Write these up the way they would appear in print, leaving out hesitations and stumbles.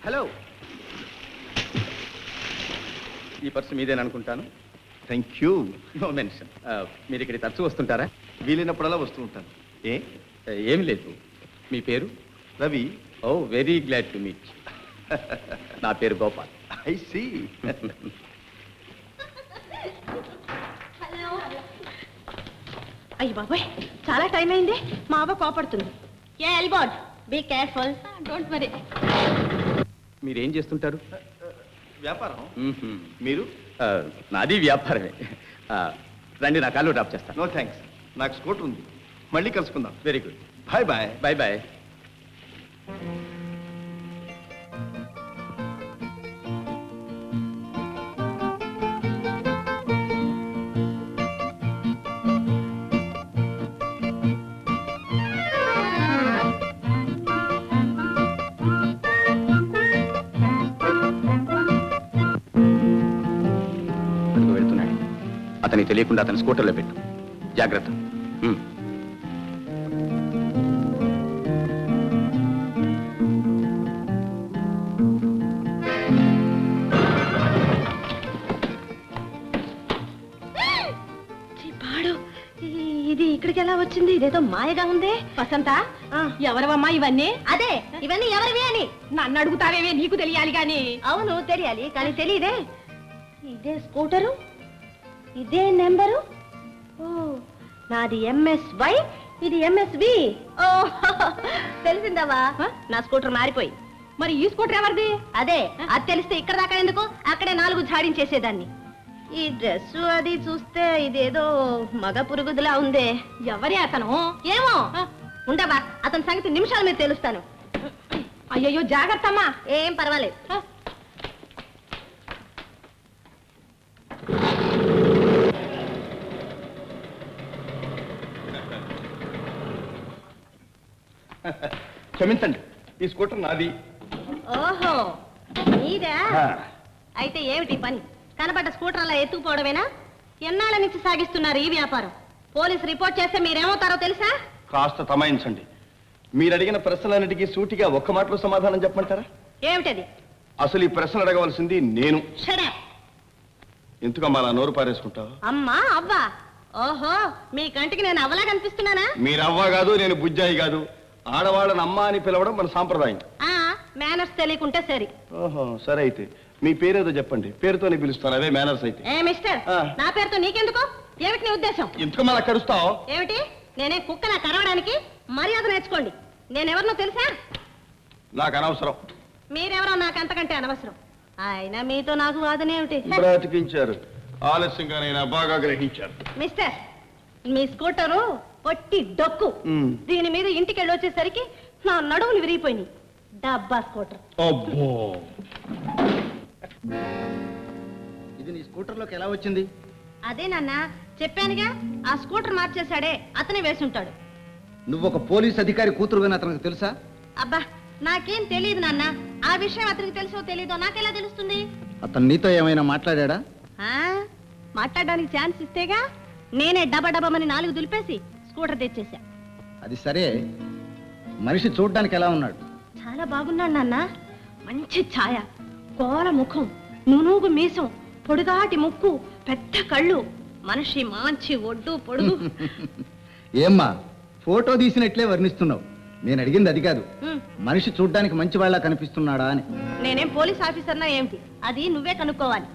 Hello, ఈ purse మీదేననుకుంటాను. Thank you. No mention. మీరు ఇక్కడికి తరచూ వస్తుంటారా? వీలైనప్పుడల్లా వస్తూ ఉంటాను. ఏం లేదు. మీ పేరు? రవి. ఓ, వెరీ గ్లాడ్ టు మీట్. నా పేరు గోపాల్. I see. అయ్యి బాబాయ్, చాలా టైం అయింది. మా అవ్వ కోపడుతుంది. ఏ ఎల్బోర్డ్, బీ కేర్ఫుల్, డోంట్ వరీ. మీరేం చేస్తుంటారు? వ్యాపారం. మీరు? నాది వ్యాపారమే. రండి, నా కాళ్ళు డ్రాప్ చేస్తాను. నో థ్యాంక్స్, నాకు స్కూటర్ ఉంది. మళ్ళీ కలుసుకుందాం. Very good. Bye bye. Bye bye. అతనికి తెలియకుండా అతని స్కూటర్లో పెట్టు. జాగ్రత్త. ఇది ఇక్కడికి ఎలా వచ్చింది? ఇదేదో మాయగా ఉంది. వసంత, ఎవరవమ్మా ఇవన్నీ? అదే, ఇవన్నీ ఎవరివి అని నన్ను అడుగుతావేవే? నీకు తెలియాలి గాని. అవును తెలియాలి, కానీ తెలియదే. ఇదే స్కూటరు, ఇదే నెంబరు. ఓ, నాది MSY, ఇది MSB. ఓ, తెలిసిందవా? నా స్కూటర్ మారిపోయి. మరి ఈ స్కూటర్ ఎవరిది? అదే, అది తెలిస్తే ఇక్కడ దాకా ఎందుకు, అక్కడే 4 ఝాడించేసేదాన్ని. ఈ డ్రెస్ అది చూస్తే ఇదేదో మగ పురుగుదిలా ఉందే. ఎవరి అతను? ఏమో, ఉండవా, అతని సంగతి నిమిషాల మీద తెలుస్తాను. అయ్యయ్యో, జాగ్రత్త అమ్మా. ఏం పర్వాలేదు. క్షమించండి, ఈ స్కూటర్ నాది. ఓహో, నీదా? అయితే ఏమిటి పని? కనబడ్డ స్కూటర్ అలా ఎత్తుకుపోవడమేనా? ఎన్నాళ్ళ నుంచి సాగిస్తున్నారు ఈ వ్యాపారం? పోలీసు రిపోర్ట్ చేస్తే మీరేమవుతారో తెలుసా? కాస్త తమాయించండి. మీరు అడిగిన ప్రశ్నలన్నిటికీ సూటిగా ఒక్క మాటలో సమాధానం చెప్పమంటారా? ఏమిటది? అసలు ఈ ప్రశ్న అడగవలసింది నేను. సరే. ఎందుకమ్మా అలా నోరు పారేసుకుంటావు? అమ్మా, అవ్వా. ఓహో, మీ కంటికి నేను అవ్వలా కనిపిస్తున్నానా? మీరు అవ్వ కాదు, నేను బుజ్జాయి కాదు. ఆడవాళ్ళని అమ్మ అని పిలవడం మన సాంప్రదాయం. మేనర్స్ తెలియకుంటే సరే. ఓహో, సరే అయితే మీ పేరేదో చెప్పండి, పేరుతోనే పిలుస్తాను, అవే మేనర్స్ అయితే. ఏ మిస్టర్, నా పేరుతో నీకెందుకు? ఏమిటి నీ ఉద్దేశం? ఎందుకు మళ్ళీ కరుస్తావు? ఏమిటి, నేనే కుక్క నా కరవడానికి? మర్యాద నేర్చుకోండి. నేనెవరినో తెలుసా? నాకు అనవసరం. మీరెవరో నాకు అంతకంటే అనవసరం. అయినా మీతో నాకు వాదనేమిటి? బ్రతికించారు, ఆలస్యంగానైనా బాగా గ్రహించారు. మిస్టర్, మీ స్కూటరు పొట్టి డొక్కు. దీని మీద ఇంటికి వెళ్ళి వచ్చేసరికి నా నడువులు విరిగిపోయినాయి. డబ్బా స్కూటర్. అబ్బో, ఇది నీ స్కూటర్లోకి ఎలా వచ్చింది? అదే నాన్న చెప్పానుగా, ఆ స్కూటర్ మార్చేశాడే అతనే వేసుంటాడు. నువ్వు ఒక పోలీస్ అధికారి కూతురువని అతనికి తెలుసా? అబ్బా, నాకేం తెలియదు నాన్న. ఆ విషయం అతనికి తెలుసో తెలీదో నాకెలా తెలుస్తుంది? అతను నీతో ఏమైనా మాట్లాడా? మాట్లాడడానికి ఛాన్స్ ఇస్తేగా. నేనే డబడబమని 4 దులిపేసి స్కూటర్ తెచ్చేసా. అది సరే, మనిషి చూడ్డానికి ఎలా ఉన్నాడు? చాలా బాగున్నాడు నాన్న. మంచి ఛాయ, కోల ముఖం, నునుగు మీసం, పొడుగాటి ముక్కు, పెద్ద కళ్ళు. మనిషి మంచి ఒడ్డు పొడుగు. ఏమ్మా, ఫోటో తీసినట్లే వర్ణిస్తున్నావు. నేను అడిగింది అది కాదు, మనిషి చూడ్డానికి మంచి వాళ్ళ కనిపిస్తున్నాడా అని. నేనేం పోలీస్ ఆఫీసర్నా ఏమిటి? అది నువ్వే కనుక్కోవాలి.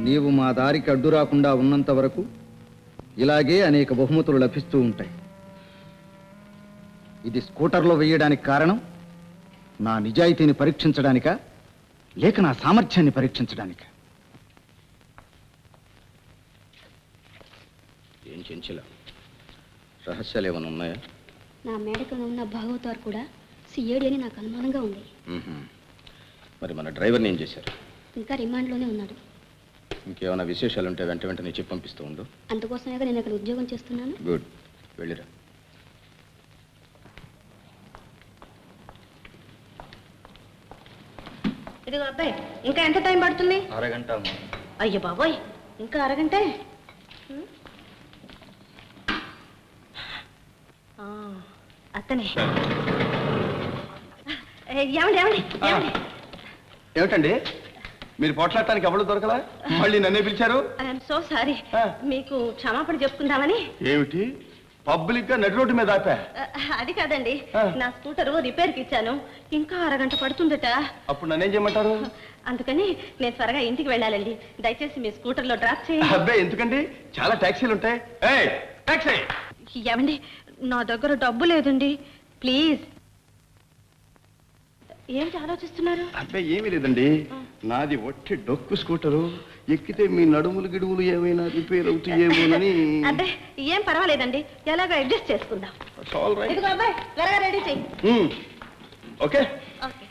నీవు మా దారికి అడ్డు రాకుండా ఉన్నంత వరకు ఇలాగే అనేక బహుమతులు లభిస్తూ ఉంటాయి. ఇది స్కూటర్లో వేయడానికి కారణం నా నిజాయితీని పరీక్షించడానికా, లేక నా సామర్థ్యాన్ని పరీక్షించడానిక? ఏం చెంచల, రహస్యాలు ఏమైనా ఉన్నాయా? నా మేడకం ఉన్న భాగవతారు కూడా సిఐడి అని నాకు అనుమానంగా ఉంది. మరి మన డ్రైవర్ని ఏం చేశారు? ఇంకా రిమాండ్లోనే ఉన్నాడు. ఇంకేమైనా విశేషాలు ఉంటే వెంటనే చెప్పి పంపిస్తూ ఉండు. అందుకోసమేగా నేను ఇక్కడ ఉద్యోగం చేస్తున్నాను. గుడ్, వెళ్ళిరా. ఇదిగో అబ్బాయి, ఇంకా ఎంత టైం పడుతుంది? అరగంట. అయ్యో బాబోయ్, ఇంకా అరగంటే? అతనే. ఏమండి ఏమండి ఏమండి? ఏమిటండి మీరు పోట్లాడటానికి ఎవరు దొరకలా? మళ్ళీ నన్నే పిలిచారు? I'm so sorry. మీకు క్షమాపణ చెప్పుకుందామని. ఏమిటి పబ్లిక్ గా నడి రోడ్డు మీద ఆపా? అది కాదండి, నా స్కూటర్ రిపేర్కి ఇచ్చాను, ఇంకా అరగంట పడుతుందట. అప్పుడు నన్నేం చేయమంటారు? అందుకని నేను త్వరగా ఇంటికి వెళ్ళాలండి. దయచేసి మీ స్కూటర్ లో డ్రాప్ చేయండి. అబ్బాయి ఎందుకండి, చాలా ట్యాక్సీలు ఉంటాయి. ఏయ్ ట్యాక్సీ! ఏమండి నా దగ్గర డబ్బు లేదండి, ప్లీజ్. ఏంటి ఆలోచిస్తున్నారు? అబ్బాయి ఏమీ లేదండి, నాది ఒట్టి డొక్కు స్కూటరు, ఎక్కితే మీ నడుములు గిడుములు ఏమైనా రిపేర్ అవుతాయేమోనని. అదే ఏం పర్వాలేదండి, ఎలాగో అడ్జస్ట్ చేసుకుందాం. ఇదిగో అబ్బాయి, త్వరగా రెడీ చెయ్యి. Okay okay,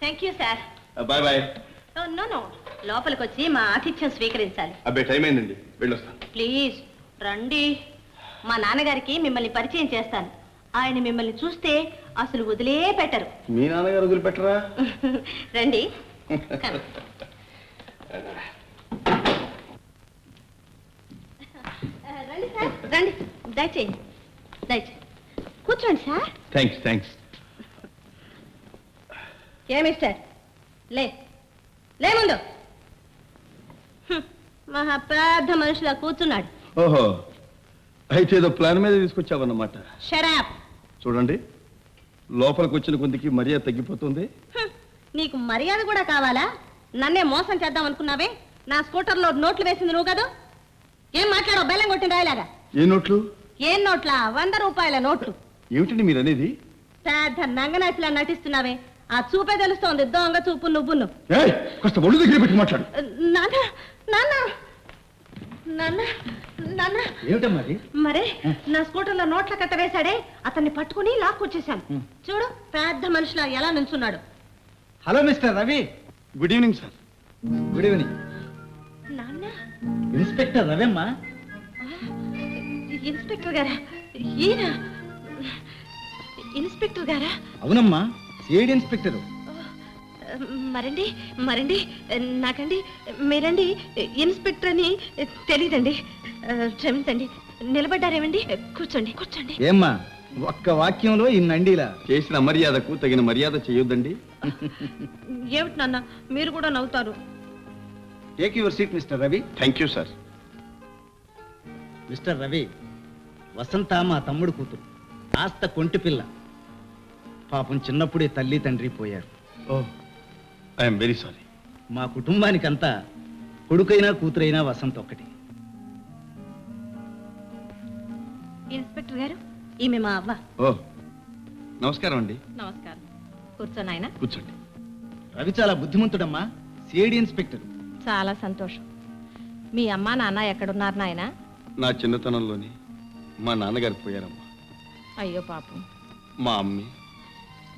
thank you sir. Bye bye. No no, లోపలికి వచ్చి మా ఆతిథ్యం స్వీకరించాలి. అబ్బాయి టైం అయిందండి, వెళ్ళొస్తాను. ప్లీజ్ రండి. మా నాన్నగారికి మిమ్మల్ని పరిచయం చేస్తాను. ఆయన మిమ్మల్ని చూస్తే అసలు వదిలే పెట్టరు. మీ నాన్నగారు వదిలిపెట్టరా? రండి. Come. రండి సార్, రండి. దయచేయండి, దయచేయండి. కూర్చోండి సార్. థ్యాంక్స్. ఏ మిస్టర్, లే లే ముందు. మహా పెద్ద మనుషులా కూర్చున్నాడు. ఓహో, అయితే ఏదో ప్లాన్ మీద తీసుకొచ్చావన్నమాట. షరాప్. చూడండి, లోపలికి వచ్చిన కొద్దికి మర్యాద తగ్గిపోతుంది. నీకు మర్యాద కూడా కావాలా? నన్నే మోసం చేద్దాం అనుకున్నావే? నా స్కూటర్లో నోట్లు వేసింది నువ్వు కదా? ఏం మాట్లాడవు, బెల్లం కొట్టిన రాయలాగా? ఏ నోట్లు? ఏం నోట్లా? 100 రూపాయల నోట్లు. ఏమిటండి మీరు అనేది? పెద్ద నంగనాచిలా నటిస్తున్నావే, ఆ చూపే తెలుస్తోంది దొంగ చూపు నువ్వును. కాస్త ఒళ్ళు దగ్గర పెట్టి మాట్లాడు. నాన్న నాన్న నాన్న నాన్న. ఏమిటమ్మా? మరే నా స్కూటర్లో నోట్ల కట్ట వేశాడే, అతన్ని పట్టుకుని లాక్కొచ్చేశాను. చూడు పెద్ద మనుషులా ఎలా నిల్చున్నాడు. Hello mister Ravi. Good evening sir. Good evening. నాన్న, ఇన్స్పెక్టర్ రవి అమ్మా. ఇన్స్పెక్టర్ గారా? ఈయన ఇన్స్పెక్టర్ గారా? అవునమ్మా, సిఐడి ఇన్స్పెక్టరు. మరండి నాకండి మీరండి ఇన్స్పెక్టర్ అని తెలీదండి. క్షమించండి. నిలబడ్డారేమండి? కూర్చోండి. ఏమ్మా, ఒక్క వాక్యంలో ఇన్నండిలా చేసిన మర్యాదకు తగిన మర్యాద చేయొద్దండి. ఏమిటి నాన్న మీరు కూడా నవ్వుతారు? Take your seat mister Ravi. Thank you sir. Mister Ravi, Vasantha మా తమ్ముడు కూతురు, కాస్త కొంటి పిల్ల. పాపం చిన్నప్పుడే తల్లి తండ్రి పోయారు. ఓ, ఐఎమ్ వెరీ సారీ. మా కుటుంబానికంతా కొడుకైనా కూతురైనా వసంత ఒక్కటి. ఇన్స్పెక్టర్ గారు, ఈమె మా అవ్వ. ఓ, నమస్కారం అండి. నమస్కారం. కూర్చోండి ఆయన. కూర్చోండి. రవి చాలా బుద్ధిమంతుడమ్మా, సిఐడి ఇన్స్పెక్టర్. చాలా సంతోషం. మీ అమ్మా నాన్న ఎక్కడున్నారు నాయన? నా చిన్నతనంలోనే మా నాన్నగారు పోయారమ్మా. అయ్యో పాపం. మా అమ్మే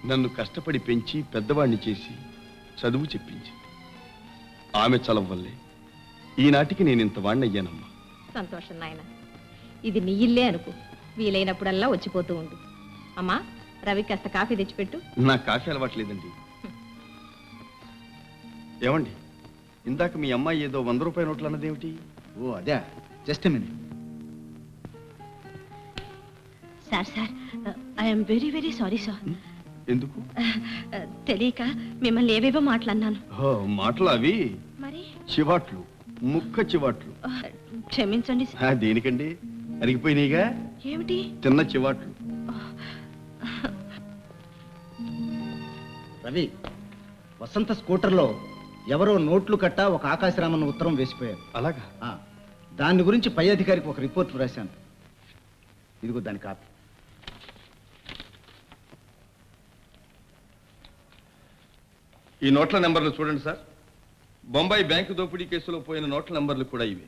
నన్ను కష్టపడి పెంచి పెద్దవాడిని చేసి చదువు చెప్పించి, ఆమె చలవ వల్లే ఈనాటికి నేను ఇంత వాడిని అయ్యానమ్మా. సంతోషం నాయన. ఇది నీ ఇల్లే అనుకో, వీలైనప్పుడల్లా వచ్చిపోతూ ఉండు. అమ్మా, రవి కాస్త కాఫీ తెచ్చిపెట్టు. నాకు కాఫీ అలవాట్లేదండి. ఏమండి, ఇందాక మీ అమ్మాయి ఏదో 100 రూపాయల నోట్లు అన్నదేమిటి? ఓ అదే, just minute. Sir I'm very very sorry sir. ఎందుకు? తెలియక మిమ్మల్ని ఏవేవో మాట్లాడినాను. ఓ, మాటలు అవి మరి చివాట్లు, ముక్క చివాట్లు. క్షమించండి. దేనికండి, అరిగిపోయినాయిగా. ఏమిటి? తిన్న చివాట్లు. రవి, వసంత స్కూటర్లో ఎవరో నోట్లు కట్ట ఒక ఆకాశరామన్న ఉత్తరం వేసిపోయారు. అలాగా? దాని గురించి పై అధికారికి ఒక రిపోర్ట్ రాశాను. ఇదిగో దాని కాపీ. ఈ నోట్ల నెంబర్లు చూడండి సార్. బొంబాయి బ్యాంకు దోపిడీ కేసులో పోయిన నోట్ల నెంబర్లు కూడా ఇవే.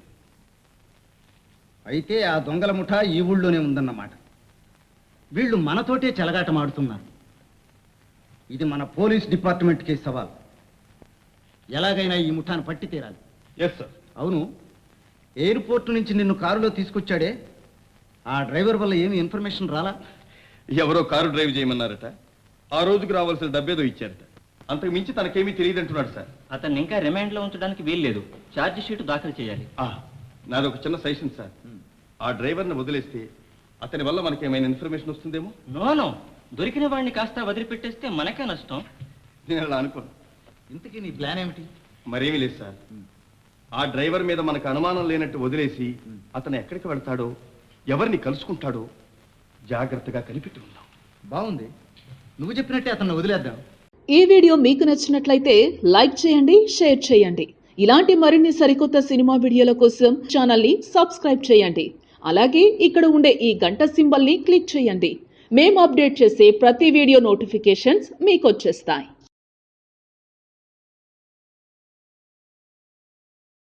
అయితే ఆ దొంగల ముఠా ఈ ఊళ్ళోనే ఉందన్నమాట. వీళ్ళు మనతోటే చెలగాటమాడుతున్నారు. ఇది మన పోలీస్ డిపార్ట్మెంట్కి సవాల్. ఎలాగైనా ఈ ముఠాను పట్టి తీరాలి. Yes sir. అవును, ఎయిర్పోర్ట్ నుంచి నిన్ను కారులో తీసుకొచ్చాడే, ఆ డ్రైవర్ వల్ల ఏమి ఇన్ఫర్మేషన్ రాలా? ఎవరో కారు డ్రైవ్ చేయమన్నారట. ఆ రోజుకి రావాల్సిన డబ్బేదో ఇచ్చారట. అంతకు మించి తనకేమీ తెలియదంటున్నాడు సార్. అతన్ని ఇంకా రిమాండ్ లో ఉంచడానికి వీల్లేదు. ఛార్జ్ షీట్ దాఖలు చేయాలి. నాది ఒక చిన్న సజెషన్ సార్. ఆ డ్రైవర్ని వదిలేస్తే అతని వల్ల మనకి ఏమైనా ఇన్ఫర్మేషన్ వస్తుందేమో. నో, దొరికిన వాడిని కాస్త వదిలిపెట్టేస్తే మనకే నష్టం. నేను అలా అనుకోను. ఇంతకీ నీ ప్లాన్ ఏమిటి? మరేమీ లేదు సార్. ఆ డ్రైవర్ మీద మనకు అనుమానం లేనట్టు వదిలేసి అతను ఎక్కడికి వెళ్తాడో, ఎవరిని కలుసుకుంటాడో జాగ్రత్తగా కనిపెట్టి ఉందాం. బాగుంది, నువ్వు చెప్పినట్టే అతన్ని వదిలేద్దాం. ఈ వీడియో మీకు నచ్చినట్లయితే లైక్ చేయండి, షేర్ చేయండి. ఇలాంటి మరిన్ని సరికొత్త సినిమా వీడియోల కోసం ఛానల్ని సబ్స్క్రైబ్ చేయండి. అలాగే ఇక్కడ ఉండే ఈ గంట సింబల్ని క్లిక్ చేయండి. మేము అప్డేట్ చేసే ప్రతి వీడియో నోటిఫికేషన్స్ మీకు వచ్చేస్తాయి.